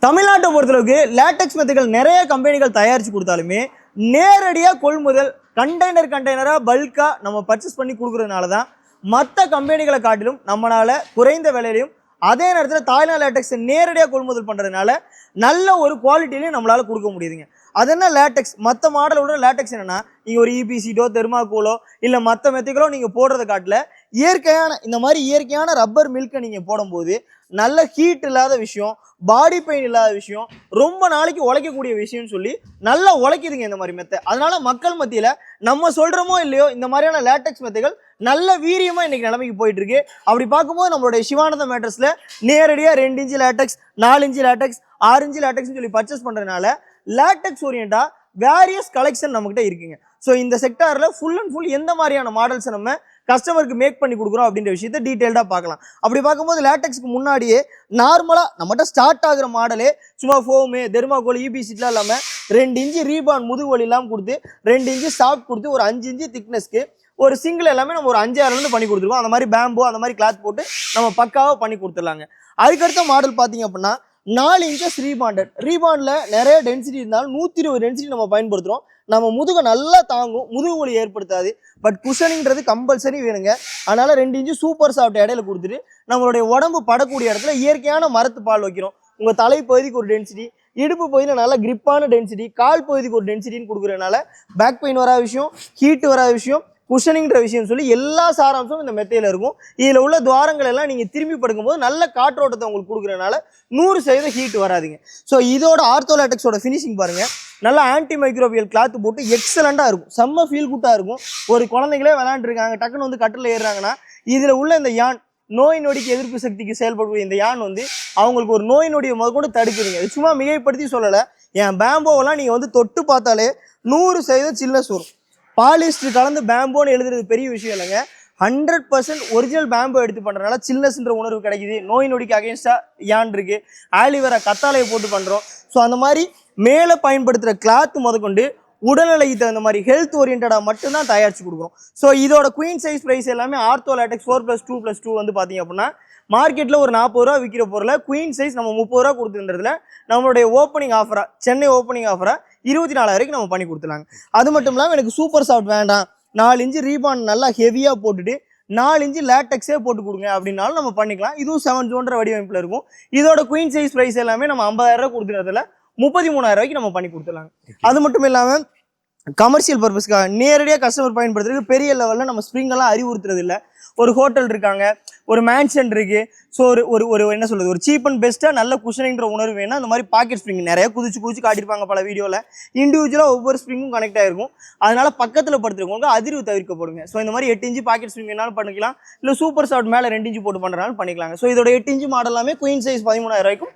தமிழ்நாட்டை பொறுத்தளவுக்கு லேட்டெக்ஸ் மெத்தைகள் நிறைய கம்பெனிகள் தயாரித்து கொடுத்தாலுமே நேரடியாக கொள்முதல் கண்டெய்னராக பல்காக நம்ம பர்ச்சேஸ் பண்ணி கொடுக்குறதுனால தான் மற்ற கம்பெனிகளை காட்டிலும் நம்மளால் குறைந்த விலையிலையும் அதே நேரத்தில் தாய்லாந்து லேட்டெக்ஸை நேரடியாக கொள்முதல் பண்ணுறதுனால நல்ல ஒரு குவாலிட்டிலையும் நம்மளால் கொடுக்க முடியுதுங்க. அது என்ன லேட்டெக்ஸ் மற்ற மாடலோட லேட்டெக்ஸ் என்னென்னா நீங்கள் ஒரு இபி சீட்டோ தெர்மாக்கோலோ இல்லை மற்ற மெத்தைகளோ நீங்கள் போடுறத காட்டில் இயற்கையான ரப்பர் மில்கை நீங்கள் போடும்போது நல்ல ஹீட் இல்லாத விஷயம், பாடி பெயின் இல்லாத விஷயம், ரொம்ப நாளைக்கு உழைக்கக்கூடிய விஷயம்னு சொல்லி நல்லா உழைக்குதுங்க இந்த மாதிரி மெத்தை. அதனால மக்கள் மத்தியில் நம்ம சொல்கிறோமோ இல்லையோ இந்த மாதிரியான லேட்டெக்ஸ் மெத்தைகள் நல்ல வீரியமாக இன்றைக்கி நிலைமைக்கு போயிட்டு இருக்கு. அப்படி பார்க்கும்போது நம்மளுடைய சிவானந்தம் மேட்ரஸில் நேரடியாக 2 inch latex, 4 inch latex, 6 inch லேட்டெக்ஸ்னு சொல்லி பர்ச்சேஸ் பண்ணுறதுனால லேட்டெக்ஸ் ஓரியண்டாக வேரியஸ் கலெக்ஷன் நம்மகிட்ட இருக்குங்க. ஸோ இந்த செக்டாரில் ஃபுல் அண்ட் ஃபுல் எந்த மாதிரியான மாடல்ஸை நம்ம கஸ்டமருக்கு மேக் பண்ணி கொடுக்குறோம் அப்படின்ற விஷயத்தை டீட்டெயில்டாக பார்க்கலாம். அப்படி பார்க்கும்போது லேட்டெக்ஸ்க்கு முன்னாடியே நார்மலாக நம்மகிட்ட ஸ்டார்ட் ஆகிற மாடலே சும்மா ஃபோமு தெர்மாக்கோல் இபி சீட்லாம் இல்லாமல் 2 இன்ச்சு ரீபான் முதுகு வலி இல்லாமல் கொடுத்து 2 இன்ச்சு சாஃப்ட் கொடுத்து ஒரு 5 இன்ச்சு திக்னஸ்க்கு ஒரு சிங்கிள் எல்லாமே நம்ம ஒரு 5-6 பண்ணி கொடுத்துருக்கோம். அந்த மாதிரி பேம்போ அந்த மாதிரி கிளாத் போட்டு நம்ம பக்காவாக பண்ணி கொடுத்துடலாங்க. அதுக்கடுத்த மாடல் பார்த்தீங்க அப்படின்னா 4 இன்ச்சஸ் ரீபாண்டில் நிறைய டென்சிட்டி இருந்தாலும் 120 டென்சிட்டி நம்ம பயன்படுத்துகிறோம். நம்ம முதுகை நல்லா தாங்கும், முதுகு வலி ஏற்படுத்தாது. பட் குஷனிங்கிறது கம்பல்சரி வேணுங்க. அதனால் 2 இன்ச்சு சூப்பர் சாஃப்ட் இடையில கொடுத்துட்டு நம்மளுடைய உடம்பு படக்கூடிய இடத்துல இயற்கையான மரத்து பால் வைக்கிறோம். உங்கள் தலைப்பகுதிக்கு ஒரு டென்சிட்டி, இடுப்பு பகுதியில் நல்லா கிரிப்பான டென்சிட்டி, கால் பகுதிக்கு ஒரு டென்சிட்டின்னு கொடுக்குறதுனால பேக் பெயின் வராத விஷயம், ஹீட்டு வராத விஷயம், குஷனிங்கிற விஷயம் சொல்லி எல்லா சாராம்சமும் இந்த மெத்தையில் இருக்கும். இதில் உள்ள துவாரங்கள் எல்லாம் நீங்கள் திரும்பி படுக்கும்போது நல்ல காற்றோட்டத்தை உங்களுக்கு கொடுக்குறதுனால 100% ஹீட் வராதுங்க. ஸோ இதோட ஆர்த்தோ லேட்டெக்ஸோட ஃபினிஷிங் பாருங்கள், நல்லா ஆன்டி மைக்ரோபியல் கிளாத் போட்டு எக்ஸலண்ட்டாக இருக்கும், செம்ம ஃபீல் குட்டாக இருக்கும். ஒரு குழந்தைங்களே விளையாண்டுருக்காங்க, டக்குன்னு வந்து கட்டில் ஏறுறாங்கன்னா இதில் உள்ள இந்த யான் நோய் நொடிக்கு எதிர்ப்பு சக்திக்கு செயல்படக்கூடிய இந்த யான் வந்து அவங்களுக்கு ஒரு நோய் நொடியை முதற்கொண்டு தடுக்குதுங்க. இது சும்மா மிகைப்படுத்தி சொல்லலை. என் பேம்போவெல்லாம் நீங்கள் வந்து தொட்டு பார்த்தாலே 100% சில்னஸ் வரும். பாலிஸ்டர் கலந்து பேம்போன்னு எழுதுறது பெரிய விஷயம் இல்லைங்க. 100% ஒரிஜினல் பேம்போ எடுத்து பண்ணுறதுனால சில்னஸ்ன்ற உணர்வு கிடைக்குது. நோய் நொடிக்கு அகேன்ஸ்டாக யான் இருக்குது, ஆலிவேரா கத்தாழையை போட்டு பண்ணுறோம். ஸோ அந்த மாதிரி மேலே பயன்படுத்துகிற கிளாத் முதற்கொண்டு உடல்நிலைக்கு தகுந்த மாதிரி ஹெல்த் ஓரியன்டாக மட்டும்தான் தயாரித்து கொடுக்குறோம். ஸோ இதோட குயின் சைஸ் ப்ரைஸ் எல்லாமே ஆர்த்தோ லேட்டெக்ஸ் 4+2+2 வந்து பார்த்தீங்க அப்படின்னா மார்க்கெட்டில் ஒரு 40 ரூபா விற்கிற பொருளை குயின் சைஸ் நம்ம 30 ரூபா கொடுத்துருந்ததுல நம்மளுடைய ஓப்பனிங் ஆஃபராக, சென்னை ஓப்பனிங் ஆஃபராக 24,000 நம்ம பண்ணி கொடுத்துலாங்க. அது மட்டும் இல்லாமல் எனக்கு சூப்பர் சாஃப்ட் வேண்டாம், 4 இன்ச்சு ரீபான் நல்லா ஹெவியாக போட்டுட்டு 4 இன்ச்சு லேட்டெக்ஸே போட்டு கொடுங்க அப்படின்னாலும் நம்ம பண்ணிக்கலாம். இதுவும் 7 ஜோன்ற வடிவமைப்பில் இருக்கும். இதோட குயின் சைஸ் ப்ரைஸ் எல்லாமே நம்ம 50,000 கொடுத்துறதுல 33,000 நம்ம பண்ணி கொடுத்துலாங்க. அது மட்டும் இல்லாமல் கமர்ஷியல் பர்பஸ்க்காக நேரடியாக கஸ்டமர் பயன்படுத்துறதுக்கு பெரிய லெவலில் நம்ம ஸ்ப்ரிங்கெல்லாம் அறிவுறுத்துறது இல்லை. ஒரு ஹோட்டல் இருக்காங்க, ஒரு மேன்ஷன் இருக்குது. ஸோ ஒரு என்ன சொல்கிறது, ஒரு சீப் அண்ட் பெஸ்ட்டாக நல்ல குஷனிங்கிற உணர்வு வேணும். அந்த மாதிரி பாக்கெட் ஸ்ப்ரிங் நிறைய குதிச்சு காட்டியிருப்பாங்க பல வீடியோவில். இண்டிவிஜுவலாக ஒவ்வொரு ஸ்ப்ரிங்கும் கனெக்ட் ஆகிருக்கும். அதனால் பக்கத்தில் படுத்துருக்கவங்க அதிர்வு தவிர்க்கப்படுங்க. ஸோ இந்த மாதிரி 8 இன்ச்சு பாக்கெட் ஸ்ப்ரிங் வேணாலும் பண்ணிக்கலாம், இல்லை சூப்பர் சாஃப்ட் மேலே 2 இன்ச்சு போட்டு பண்ணுறாலும் பண்ணிக்கலாங்க. ஸோ இதோட 8 இன்ச்சு மாடல் எல்லாமே குயின் சைஸ் 13,000,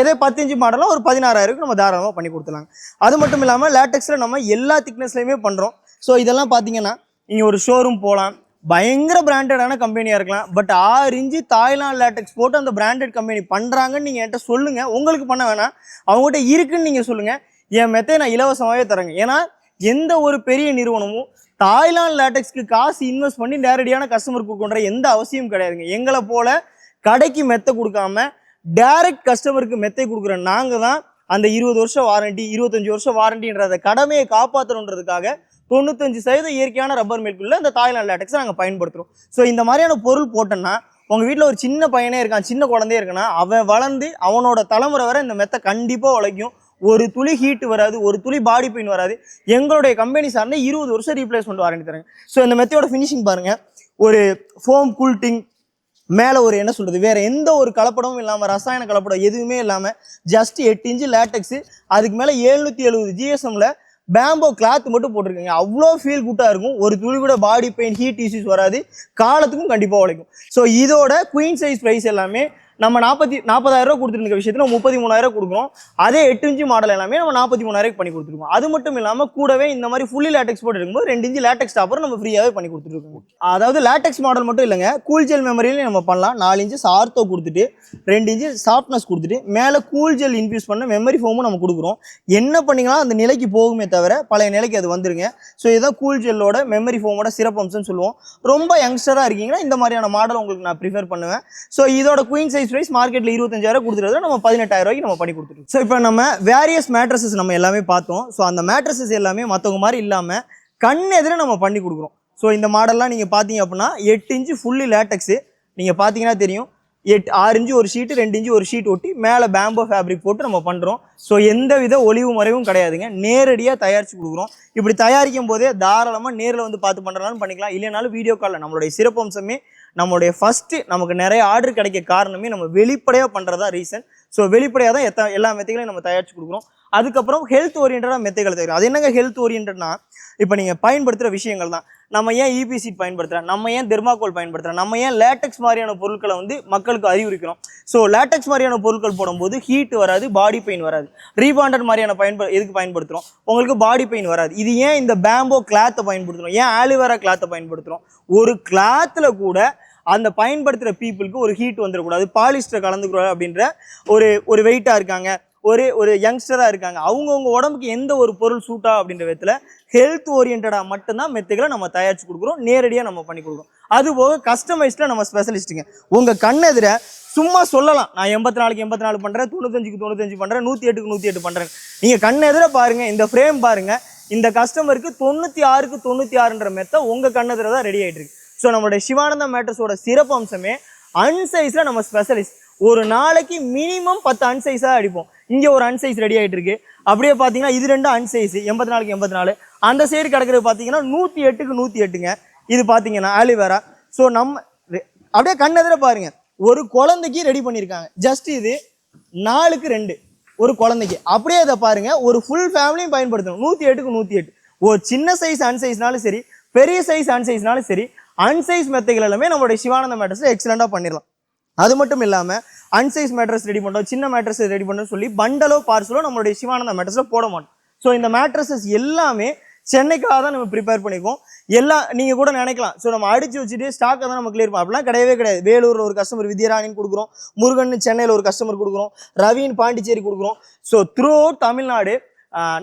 இதே 10 இன்ச்சு மாடலாம் ஒரு 16,000 நம்ம தாராளமாக பண்ணி கொடுத்துலாங்க. அது மட்டும் இல்லாமல் லேட்டெக்ஸில் நம்ம எல்லா திக்னஸ்லையுமே பண்ணுறோம். ஸோ இதெல்லாம் பார்த்தீங்கன்னா இங்கே ஒரு ஷோரூம் போகலாம், பயங்கர பிராண்டடான கம்பெனியாக இருக்கலாம். பட் 6 இன்ச்சு தாய்லாந்து லேட்டெக்ஸ் போட்டு அந்த பிராண்டட் கம்பெனி பண்ணுறாங்கன்னு நீங்கள் என்கிட்ட சொல்லுங்கள். உங்களுக்கு பண்ண வேணாம், அவங்ககிட்ட இருக்குன்னு நீங்கள் சொல்லுங்கள். என் மெத்தையை நான் இலவசமாகவே தரேங்க. ஏன்னா எந்த ஒரு பெரிய நிறுவனமும் தாய்லாந்து லேட்டெக்ஸ்க்கு காசு இன்வெஸ்ட் பண்ணி நேரடியான கஸ்டமருக்கு கொடுக்குற எந்த அவசியம் கிடையாதுங்க. எங்களை போல் கடைக்கு மெத்தை கொடுக்காம டைரக்ட் கஸ்டமருக்கு மெத்தை கொடுக்குற நாங்கள் தான் அந்த 20 வருஷம் வாரண்டி, 25 வருஷம் வாரண்டின்றத கடமையை காப்பாற்றணுன்றதுக்காக 95% இயற்கையான ரப்பர் மில்க்குள்ள இந்த தாய்லாந்து லேட்டெக்ஸை நாங்கள் பயன்படுத்துகிறோம். ஸோ இந்த மாதிரியான பொருள் போட்டோன்னா உங்கள் வீட்டில் ஒரு சின்ன பையனே இருக்கான், சின்ன குழந்தையே இருக்குன்னா அவன் வளர்ந்து அவனோட தலைமுறை வரை இந்த மெத்தை கண்டிப்பாக உழைக்கும். ஒரு துளி ஹீட்டு வராது, ஒரு துளி பாடி பெயின் வராது. எங்களுடைய கம்பெனி சார்ந்த 20 வருஷம் ரீப்ளேஸ்மெண்ட் வாரண்டி தராங்க. ஸோ இந்த மெத்தையோட ஃபினிஷிங் பாருங்கள், ஒரு ஃபோம் கூல்டிங் மேலே ஒரு என்ன சொல்கிறது, வேறு எந்த ஒரு கலப்படமும் இல்லாமல், ரசாயன கலப்படம் எதுவுமே இல்லாமல் ஜஸ்ட் 8 இன்ச்சு லேட்டெக்ஸு, அதுக்கு மேலே 770 GSMல பேம்போ கிளாத் மட்டும் போட்டிருக்கீங்க. அவ்வளோ ஃபீல் குட்டாக இருக்கும். ஒரு துளி கூட பாடி பெயின், ஹீட் இஷ்யூஸ் வராது, காலத்துக்கும் கண்டிப்பாக உழைக்கும். ஸோ இதோட குயின் சைஸ் ப்ரைஸ் எல்லாமே நம்ம 40,000 கொடுத்துருக்க விஷயத்தில் 33,000 கொடுக்குறோம். அதே 8 இன்ச்சு மாடல் எல்லாமே நம்ம 43,000 பண்ணி கொடுத்துருக்கோம். அது மட்டும் இல்லாமல் கூடவே இந்த மாதிரி ஃபுல்லி லேட்டெக்ஸ் போட்டு இருக்கும்போது 2 இன்ச்சு லேட்டெக்ஸ் டாப்பர் நம்ம ஃப்ரீயாகவே பண்ணி கொடுத்துருக்கோம். அதாவது லேட்டெக்ஸ் மாடல் மட்டும் இல்லைங்க, கூல் ஜெல் மெமரியிலையும் நம்ம பண்ணலாம். 4 இன்ச்சு ஆர்த்தோ கொடுத்துட்டு 2 இன்ச்சு சாஃப்ட்னஸ் கொடுத்துட்டு மேலே கூல் ஜெல் இன்ஃபியூஸ் பண்ண மெமரி ஃபோமும் நம்ம கொடுக்குறோம். என்ன பண்ணிக்கலாம் அந்த நிலைக்கு போகுமே தவிர பழைய நிலைக்கு அது வந்துருங்க. ஸோ இதுதான் கூல் ஜெல்லோட மெமரி ஃபோமோட சிறப்பம்சம்னு சொல்லுவோம். ரொம்ப யங்ஸ்டராக இருக்கீங்கன்னா இந்த மாதிரியான மாடல் உங்களுக்கு நான் ப்ரிஃபர் பண்ணுவேன். ஸோ இதோட குயின் சைஸ் சேல்ஸ் ப்ரைஸ் மார்க்கெட்டில் 25,000 கொடுத்துருது, நம்ம 18,000 ரூபாய்க்கு நம்ம பண்ணி கொடுத்துருக்கோம். ஸோ இப்போ நம்ம வேரியஸ் மேட்ரஸஸ் நம்ம எல்லாமே பார்த்தோம். ஸோ அந்த மேட்ரஸஸ் எல்லாமே மற்றவங்க மாதிரி இல்லாமல் கண் எதிர நம்ம பண்ணி கொடுக்குறோம். ஸோ இந்த மாடல்லாம் நீங்கள் பார்த்தீங்க அப்படின்னா 8 இன்ச்சு ஃபுல்லி லேட்டக்ஸு, நீங்கள் பார்த்தீங்கன்னா தெரியும். 6 இன்ச்சு ஒரு ஷீட்டு, 2 இன்ச்சு ஒரு ஷீட் ஒட்டி மேலே பேம்போ ஃபேப்ரிக் போட்டு நம்ம பண்ணுறோம். ஸோ எந்த வித ஒளிவு மறைவும் கிடையாதுங்க, நேரடியாக தயாரித்து கொடுக்குறோம். இப்படி தயாரிக்கும் போதே தாராளமாக நேரில் வந்து பார்த்து பண்ணுறனாலும் பண்ணிக்கலாம், இல்லைனாலும் வீடியோ காலில். நம்மளுடைய சிறப்பம்சமே நம்மளுடைய ஃபஸ்ட்டு நமக்கு நிறைய ஆர்டர் கிடைக்க காரணமே நம்ம வெளிப்படையாக பண்ணுறதா ரீசன். ஸோ வெளிப்படையாக தான் எல்லா மெத்தைகளையும் நம்ம தயாரித்து கொடுக்குறோம். அதுக்கப்புறம் ஹெல்த் ஓரியன்டாக மெத்தைகளை தயாரிக்கும். அது என்னங்க ஹெல்த் ஓரியன்ட்னா, இப்போ நீங்கள் பயன்படுத்துகிற விஷயங்கள் தான். நம்ம ஏன் EPC சீட் பயன்படுத்துகிறோம், நம்ம ஏன் தெர்மாக்கோல் பயன்படுத்துகிறோம், நம்ம ஏன் லேட்டக்ஸ் மாதிரியான பொருட்களை வந்து மக்களுக்கு அறிவுறுக்கிறோம். ஸோ லேட்டக்ஸ் மாதிரியான பொருட்கள் போடும்போது ஹீட் வராது, பாடி பெயின் வராது. ரீபாண்டட் மாதிரியான எதுக்கு பயன்படுத்துகிறோம், உங்களுக்கு பாடி பெயின் வராது. இது ஏன் இந்த பேம்போ கிளாத்தை பயன்படுத்துகிறோம், ஏன் ஆலிவேரா கிளாத்தை பயன்படுத்துகிறோம். ஒரு கிளாத்தில் கூட அந்த பயன்படுத்துகிற பீப்புளுக்கு ஒரு ஹீட் வந்துடக்கூடாது, பாலிஸ்டர் கலந்துக்கூடாது அப்படின்ற ஒரு வெயிட்டாக இருக்காங்க, ஒரு யங்ஸ்டராக இருக்காங்க, அவங்கவுங்க உடம்புக்கு எந்த ஒரு பொருள் சூட்டா அப்படின்ற விதத்தில் ஹெல்த் ஓரியன்டாக மட்டும்தான் மெத்தைகளை நம்ம தயாரித்து கொடுக்குறோம், நேரடியாக நம்ம பண்ணி கொடுக்குறோம். அதுபோக கஸ்டமைஸ்டில் நம்ம ஸ்பெஷலிஸ்ட்டுங்க. உங்கள் கண்ணெதிர சும்மா சொல்லலாம், நான் 84க்கு 84 பண்ணுறேன், 95க்கு 95 பண்ணுறேன், 108க்கு 108 பண்ணுறேன். நீங்கள் கண்ணெதிர பாருங்கள், இந்த ஃப்ரேம் பாருங்கள், இந்த கஸ்டமருக்கு 96க்கு 96ன்ற மெத்தை உங்கள் கண்ணெதிர தான் ரெடி ஆகிட்டு இருக்கு. ஸோ நம்மளுடைய சிவானந்தா மேட்ரஸோட சிறப்பு அம்சமே அன்சைஸில் நம்ம ஸ்பெஷலிஸ்ட். ஒரு நாளைக்கு மினிமம் 10 அன்சைஸாக அடிப்போம். இங்கே ஒரு அன்சைஸ் ரெடி ஆகிட்டு இருக்கு. அப்படியே பார்த்தீங்கன்னா இது 2 அன்சைஸ் 84க்கு 84. அந்த சைடு கிடக்கிறது பார்த்தீங்கன்னா 108க்கு 108ங்க. இது பார்த்தீங்கன்னா ஆலிவேரா. ஸோ நம்ம அப்படியே கண்ணெதிர பாருங்க, ஒரு குழந்தைக்கு ரெடி பண்ணியிருக்காங்க. ஜஸ்ட் இது 4க்கு 2 ஒரு குழந்தைக்கு. அப்படியே அதை பாருங்க, ஒரு ஃபுல் ஃபேமிலியும் பயன்படுத்தணும். 108க்கு 108. ஒரு சின்ன சைஸ் அன்சைஸ்னாலும் சரி, பெரிய சைஸ் அன்சைஸ்னாலும் சரி, அன்சைஸ் மெத்தைகள் எல்லாமே நம்மளுடைய சிவானந்தா மேட்ரஸில் எக்ஸலண்டாக பண்ணிடலாம். அது மட்டும் இல்லாமல் அன்சைஸ் மேட்ரஸ் ரெடி பண்ணுறோம், சின்ன மேட்ரஸ் ரெடி பண்ணுறோம் சொல்லி பண்டலோ பார்சலோ நம்மளுடைய சிவானந்தா மேட்ரஸில் போட மாட்டோம். ஸோ இந்த மேட்ரஸஸ் எல்லாமே சென்னைக்காக தான் நம்ம ப்ரிப்பேர் பண்ணிக்குவோம். எல்லாம் நீங்கள் கூட நினைக்கலாம், ஸோ நம்ம அடிச்சு வச்சுட்டு ஸ்டாக்கை தான் நம்ம கிளியர் பண்ணோம். அப்படிலாம் கிடையவே கிடையாது. வேலூரில் ஒரு கஸ்டமர் வித்யாராணின்னு கொடுக்குறோம், முருகன் சென்னையில் ஒரு கஸ்டமர் கொடுக்குறோம், ரவின்னு பாண்டிச்சேரி கொடுக்குறோம். ஸோ த்ரூ அவுட் தமிழ்நாடு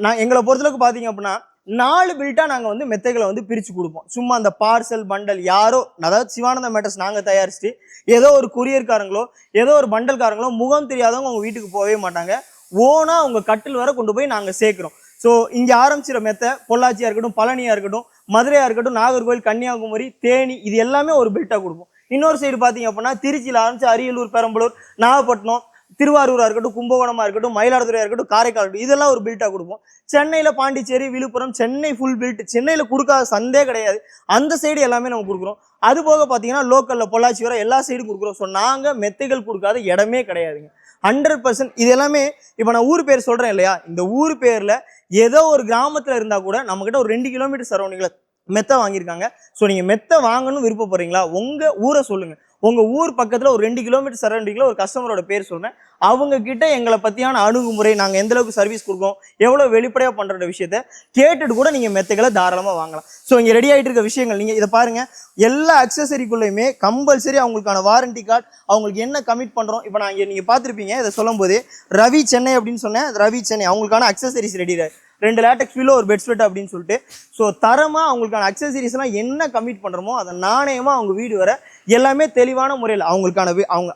நான் எங்களை பொறுத்தளவுக்கு பார்த்தீங்க அப்படின்னா 4 பில்ட்டாக நாங்கள் வந்து மெத்தைகளை வந்து பிரித்து கொடுப்போம். சும்மா அந்த பார்சல் பண்டல் யாரோ, அதாவது சிவானந்தா மேட்ரஸ் நாங்கள் தயாரிச்சுட்டு ஏதோ ஒரு கொரியர்காரங்களோ ஏதோ ஒரு பண்டல்காரங்களோ முகம் தெரியாதவங்க அவங்க வீட்டுக்கு போகவே மாட்டாங்க. ஓனாக அவங்க கட்டில் வர கொண்டு போய் நாங்கள் சேர்க்குறோம். ஸோ இங்கே ஆரம்பிச்சிட மெத்தை பொள்ளாச்சியாக இருக்கட்டும், பழனியாக இருக்கட்டும், மதுரையாக இருக்கட்டும், நாகர்கோவில், கன்னியாகுமரி, தேனி, இது எல்லாமே ஒரு பில்ட்டாக கொடுப்போம். இன்னொரு சைடு பார்த்தீங்க அப்படின்னா திருச்சியில் ஆரம்பிச்சு அரியலூர், பெரம்பலூர், நாகப்பட்டினம், திருவாரூராக இருக்கட்டும், கும்பகோணமாக இருக்கட்டும், மயிலாடுதுறையாக இருக்கட்டும், காரைக்கால் இருக்கட்டும், இதெல்லாம் ஒரு பில்ட்டாக கொடுப்போம். சென்னையில் பாண்டிச்சேரி, விழுப்புரம், சென்னை ஃபுல் பில்ட். சென்னையில் கொடுக்காத சந்தே கிடையாது, அந்த சைடு எல்லாமே நம்ம கொடுக்குறோம். அது போக பார்த்தீங்கன்னா லோக்கலில் பொள்ளாச்சி வர எல்லா சைடும் கொடுக்குறோம். ஸோ நாங்கள் மெத்தைகள் கொடுக்காத இடமே கிடையாதுங்க. 100%. இது எல்லாமே இப்போ நான் ஊர் பேர் சொல்கிறேன் இல்லையா, இந்த ஊர் பேரில் ஏதோ ஒரு கிராமத்தில் இருந்தால் கூட நம்மக்கிட்ட ஒரு 2 கிலோமீட்டர் சரௌண்டிங்கில் மெத்தை வாங்கியிருக்காங்க. ஸோ நீங்கள் மெத்தை வாங்கணும்னு விருப்பப்படுறீங்களா, உங்கள் ஊரை சொல்லுங்கள். உங்கள் ஊர் பக்கத்தில் ஒரு 2 கிலோமீட்டர் சரௌண்டிங்கில் ஒரு கஸ்டமரோட பேர் சொல்கிறேன், அவங்கக்கிட்ட எங்களை பற்றியான அணுகுமுறை, நாங்கள் எந்தளவுக்கு சர்வீஸ் கொடுக்கோம், எவ்வளோ வெளிப்படையாக பண்ணுற விஷயத்த கேட்டுட்டு கூட நீங்கள் மெத்தைகளை தாராளமாக வாங்கலாம். ஸோ இங்கே ரெடி ஆகிட்டு இருக்க விஷயங்கள் நீங்கள் இதை பாருங்கள், எல்லா அக்சசரிக்குள்ளேயுமே கம்பல்சரி அவங்களுக்கான வாரண்டி கார்டு, அவங்களுக்கு என்ன கமிட் பண்ணுறோம். இப்போ நான் இங்கே நீங்கள் பார்த்துருப்பீங்க, இதை சொல்லும் போது ரவி சென்னை அப்படின்னு சொன்னேன். ரவி சென்னை அவங்களுக்கான அக்சசரிஸ் ரெடி, 2 லேட்டக்ஸ் ஃபீலோ ஒரு பெட் ஸ்வெட் அப்படின்னு சொல்லிட்டு. ஸோ தரமாக அவங்களுக்கான அக்சசரிஸ்லாம் என்ன கமிட் பண்ணுறோமோ அதை நாணயமாக அவங்க வீடு வர எல்லாமே தெளிவான முறையில் அவங்களுக்கான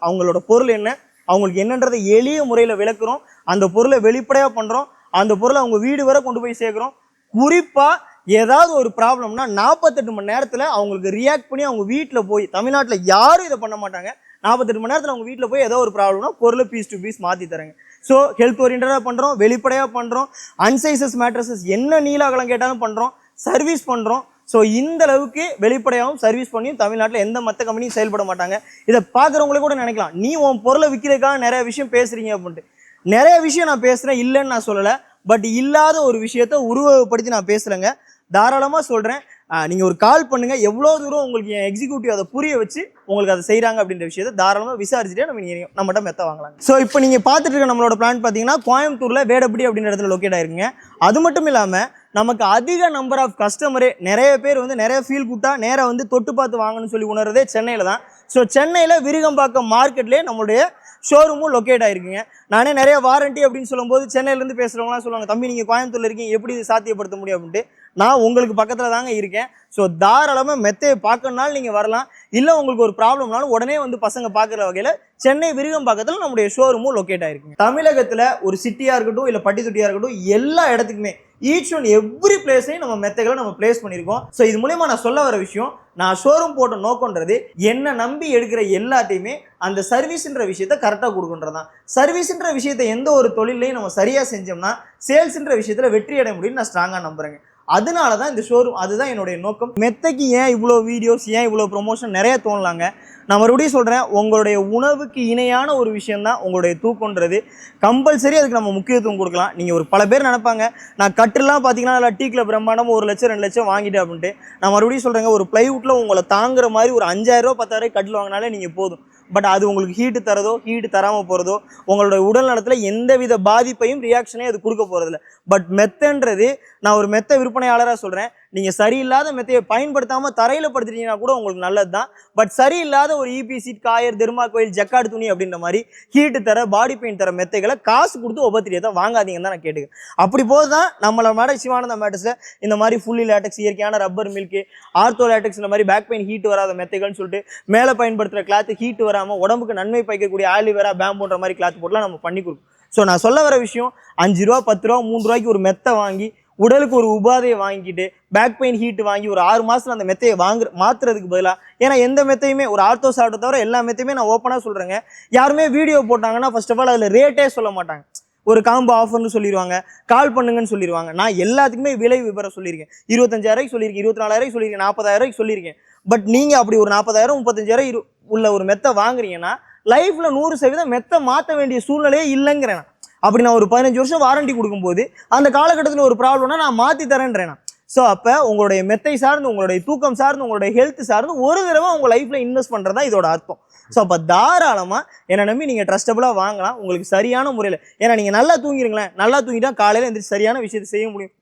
அவங்களோட பொருள் என்ன, அவங்களுக்கு என்னன்றதை எளிய முறையில் விளக்குறோம். அந்த பொருளை வெளிப்படையாக பண்ணுறோம். அந்த பொருளை அவங்க வீடு வரை கொண்டு போய் சேர்க்குறோம். குறிப்பாக ஏதாவது ஒரு ப்ராப்ளம்னா 48 மணி நேரத்தில் அவங்களுக்கு ரியாக்ட் பண்ணி அவங்க வீட்டில் போய், தமிழ்நாட்டில் யாரும் இதை பண்ண மாட்டாங்க, 48 மணி நேரத்தில் அவங்க வீட்டில் போய் ஏதோ ஒரு ப்ராப்ளம்னா பொருளை பீஸ் டு பீஸ் மாற்றி தராங்க. ஸோ ஹெல்த் ஓரியன்டாக பண்ணுறோம், வெளிப்படையாக பண்ணுறோம், அன்சைசஸ் மேட்ரஸஸ் என்ன நீல அகலம் கேட்டாலும் பண்ணுறோம், சர்வீஸ் பண்ணுறோம். ஸோ இந்த அளவுக்கு வெளிப்படையாகவும் சர்வீஸ் பண்ணியும் தமிழ்நாட்டில் எந்த மற்ற கம்பெனியும் செயல்பட மாட்டாங்க. இதை பார்க்குறவங்களே கூட நினைக்கலாம், நீ உன் பொருளை விற்கிறதுக்காக நிறைய விஷயம் பேசுகிறீங்க அப்படின்ட்டு. நிறைய விஷயம் நான் பேசுகிறேன், இல்லைன்னு நான் சொல்லலை. பட் இல்லாத ஒரு விஷயத்த உருவகப்படுத்தி நான் பேசுகிறேங்க. தாராளமாக சொல்கிறேன், நீங்கள் ஒரு கால் பண்ணுங்கள், எவ்வளோ தூரம் உங்களுக்கு என் எக்ஸிக்யூட்டிவ் அதை புரிய வச்சு உங்களுக்கு அதை செய்கிறாங்க அப்படின்ற விஷயத்தை தாராளமாக விசாரிச்சுட்டே நம்மகிட்ட மெத்த வாங்கலாம். ஸோ இப்போ நீங்கள் பார்த்துட்டு இருக்க நம்மளோட பிளான் பார்த்தீங்கன்னா கோயம்புத்தூரில் வேடப்படி அப்படின்ற இடத்துல லொக்கேட் ஆயிருக்குங்க. அது மட்டும் இல்லாமல் நமக்கு அதிக நம்பர் ஆஃப் கஸ்டமரே, நிறைய பேர் வந்து நிறைய ஃபீல் கூட்டா நேராக வந்து தொட்டு பார்த்து வாங்கணும்னு சொல்லி உணர்றதே சென்னையில் தான். ஸோ சென்னையில் விருகம்பாக்கம் மார்க்கெட்லேயே நம்மளுடைய ஷோரூமும் லொக்கேட் ஆயிருக்குங்க. நானே நிறைய வாரண்டி அப்படின்னு சொல்லும்போது சென்னையிலேருந்து பேசுகிறவங்களாம் சொல்லுவாங்க, தம்பி நீங்கள் கோயம்புத்தூர்ல இருக்கீங்க, எப்படி இது சாத்தியப்படுத்த முடியும் அப்படின்ட்டு. நான் உங்களுக்கு பக்கத்தில் தாங்க இருக்கேன். ஸோ தாராளமாக மெத்தையை பார்க்கணுனாலும் நீங்கள் வரலாம். இல்லை உங்களுக்கு ஒரு ப்ராப்ளம்னாலும் உடனே வந்து பசங்க பார்க்குற வகையில் சென்னை விருகம்பாக்கத்தில் நம்முடைய ஷோரூமும் லொக்கேட் ஆயிருக்குங்க. தமிழகத்தில் ஒரு சிட்டியாக இருக்கட்டும் இல்லை பட்டி தொட்டியாக இருக்கட்டும் எல்லா இடத்துக்குமே ஈச் ஒன் எவ்ரி பிளேஸ்லையும் நம்ம மெத்தைகளை நம்ம பிளேஸ் பண்ணியிருக்கோம். ஸோ இது மூலயமா நான் சொல்ல வர விஷயம், நான் ஷோரூம் போட்ட நோக்கன்றது என்னை நம்பி எடுக்கிற எல்லாத்தையுமே அந்த சர்வீஸ்ன்ற விஷயத்த கரெக்டாக கொடுக்குன்றது தான். சர்வீஸ்ன்ற விஷயத்தை எந்த ஒரு தொழிலையும் நம்ம சரியாக செஞ்சோம்னா சேல்ஸ்ன்ற விஷயத்தில் வெற்றி அடைய முடியும்னு நான் ஸ்ட்ராங்காக நம்புறேங்க. அதனால தான் இந்த ஷோரூம், அதுதான் என்னுடைய நோக்கம். மெத்தைக்கு ஏன் இவ்வளோ வீடியோஸ், ஏன் இவ்வளோ ப்ரொமோஷன் நிறைய தோணலாங்க. நான் மறுபடியும் சொல்கிறேன், உங்களுடைய உணவுக்கு இணையான ஒரு விஷயந்தான் உங்களுடைய தூக்கன்றது. கம்பல்சரி அதுக்கு நம்ம முக்கியத்துவம் கொடுக்கலாம். நீங்கள் ஒரு பல பேர் நினைப்பாங்க, நான் கட்டுலாம் பார்த்தீங்கன்னா நல்லா டீக்கில் பிரம்மாண்டம் 1 லட்சம் 2 லட்சம் வாங்கிட்டேன் அப்படின்ட்டு. நான் மறுபடியும் சொல்கிறேங்க, ஒரு ப்ளைவுட்டில் உங்களை தாங்குற மாதிரி ஒரு 5000 ரூபா 10,000 கட்டில் வாங்கினாலே நீங்கள் போதும். பட் அது உங்களுக்கு ஹீட்டு தரதோ ஹீட்டு தராமல் போகிறதோ உங்களுடைய உடல் நலத்தில் எந்தவித பாதிப்பையும் ரியாக்ஷனையும் அது கொடுக்க போகிறதில்ல. பட் மெத்தைன்றது, நான் ஒரு மெத்தை விற்பனையாளராக சொல்கிறேன், நீங்கள் சரியில்லாத மெத்தையை பயன்படுத்தாமல் தரையில் படுத்துட்டீங்கன்னா கூட உங்களுக்கு நல்லது தான். பட் சரியில்லாத ஒரு இபி சீட், காயர், தெர்மாக்கோயில், ஜக்காடு துணி அப்படின்ற மாதிரி ஹீட்டு தர, பாடி பெயின் தர மெத்தைகளை காசு கொடுத்து ஒவ்வொருத்தரையை தான் வாங்காதீங்கன்னு தான் நான் கேட்டுக்கேன். அப்படி போது தான் நம்மளை மேட சிவானந்த மேட்டர்ஸில் இந்த மாதிரி ஃபுல்லி லேட்டக்ஸ், இயற்கையான ரப்பர் மில்க்கு, ஆர்த்தோ லேட்டக்ஸ், இந்த மாதிரி பேக் பெயின் ஹீட்டு வராத மெத்தைகள்னு சொல்லிட்டு மேலே பயன்படுத்துகிற கிளாத்து ஹீட்டு வராமல் உடம்புக்கு நன்மை பயக்கக்கூடிய ஆலிவேரா, பேம்போன்ற மாதிரி கிளாத் போட்டுலாம் நம்ம பண்ணி கொடுக்கும். ஸோ நான் சொல்ல வர விஷயம், 5 ரூபா 10 ரூபா 3 ரூபாய்க்கு ஒரு மெத்தை வாங்கி உடலுக்கு ஒரு உபாதையை வாங்கிட்டு பேக் பெயின் ஹீட்டு வாங்கி ஒரு 6 மாதத்தில் அந்த மெத்தையை மாற்றுறதுக்கு பதிலாக, ஏன்னா எந்த மெத்தையுமே ஒரு ஆர்த்தோ சாப்பிட்ட தவிர எல்லா மெத்தையுமே நான் ஓப்பனாக சொல்கிறேங்க, யாருமே வீடியோ போட்டாங்கன்னா ஃபர்ஸ்ட் ஆஃப் ஆல் அதில் ரேட்டே சொல்ல மாட்டாங்க. ஒரு காம்போ ஆஃபர்னு சொல்லிடுவாங்க, கால் பண்ணுங்கன்னு சொல்லிடுவாங்க. நான் எல்லாத்துக்குமே விலை விவரம் சொல்லியிருக்கேன். 25,000 சொல்லியிருக்கேன், 24,000 சொல்லியிருக்கேன், 40,000 சொல்லியிருக்கேன். பட் நீங்கள் அப்படி ஒரு 40,000 35,000 உள்ள ஒரு மெத்தை வாங்குறீங்கன்னா லைஃப்பில் 100% மெத்தை மாற்ற வேண்டிய சூழ்நிலையே இல்லைங்கிறேன். அப்படி நான் ஒரு 15 வருஷம் வாரண்டி கொடுக்கும்போது அந்த காலகட்டத்தில் ஒரு ப்ராப்ளம்னா நான் மாற்றி தரேன்றேன். ஸோ அப்போ உங்களுடைய மெத்தை சார்ந்து, உங்களுடைய தூக்கம் சார்ந்து, உங்களுடைய ஹெல்த் சார்ந்து ஒரு தடவை உங்கள் லைஃப்பில் இன்வெஸ்ட் பண்ணுறதா இதோட அர்த்தம். ஸோ அப்போ தாராளமாக என்னை நம்பி நீங்கள் ட்ரஸ்டபுளாக வாங்கலாம், உங்களுக்கு சரியான முறையில். ஏன்னா நீங்கள் நல்லா தூங்கிடுங்களேன், நல்லா தூங்கிட்டா காலையில் எந்திரிச்சு சரியான விஷயத்தை செய்ய முடியும்,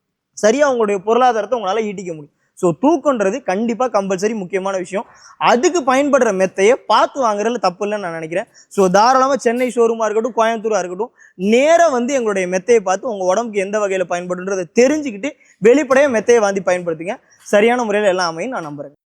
சரியாக உங்களுடைய பொருளாதாரத்தை உங்களால் ஈட்டிக்க முடியும். ஸோ தூக்கன்றது கண்டிப்பாக கம்பல்சரி முக்கியமான விஷயம். அதுக்கு பயன்படுற மெத்தையை பார்த்து வாங்குறதுல தப்பு இல்லைன்னு நான் நினைக்கிறேன். ஸோ தாராளமாக சென்னை ஷோரூமாக இருக்கட்டும், கோயம்புத்தூராக இருக்கட்டும், நேராக வந்து எங்களுடைய மெத்தையை பார்த்து உங்கள் உடம்புக்கு எந்த வகையில் பயன்படுன்றதை தெரிஞ்சுக்கிட்டு வெளிப்படையாக மெத்தையை வாங்கி பயன்படுத்துங்க. சரியான முறையில் எல்லாம் அமையும் நான் நம்புறேன்.